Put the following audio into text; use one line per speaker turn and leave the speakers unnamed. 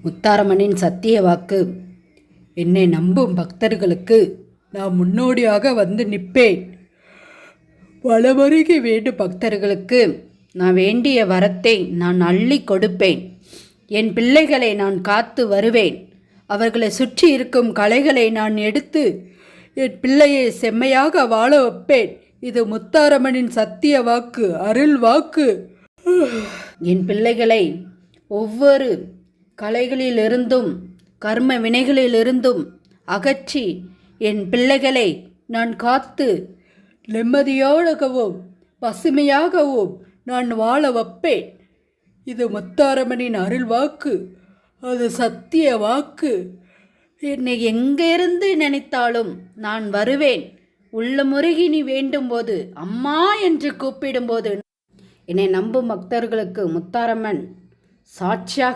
முத்தாரம்மனின் சத்திய வாக்கு. என்னை நம்பும் பக்தர்களுக்கு நான் முன்னோடியாக வந்து நிற்பேன். வளமருகி வேண்டும் பக்தர்களுக்கு நான் வேண்டிய வரத்தை நான் அள்ளி கொடுப்பேன். என் பிள்ளைகளை நான் காத்து வருவேன். அவர்களை சுற்றி இருக்கும் கலைகளை நான் எடுத்து என் பிள்ளையை செம்மையாக வாழ வைப்பேன். இது முத்தாரம்மனின் சத்திய வாக்கு, அருள் வாக்கு. என் பிள்ளைகளை ஒவ்வொரு கலைகளிலிருந்தும் கர்ம வினைகளிலிருந்தும் அகற்றி என் பிள்ளைகளை நான் காத்து நிம்மதியாகவும் பசுமையாகவும் நான் வாழ வைப்பேன். இது முத்தாரம்மனின் அருள் வாக்கு, அது சத்திய வாக்கு. என்னை எங்கிருந்து நினைத்தாலும் நான் வருவேன். உள்ளமுருகி நீ வேண்டும் போது, அம்மா என்று கூப்பிடும்போது என்னை நம்பும் பக்தர்களுக்கு முத்தாரம்மன் சாட்சியாக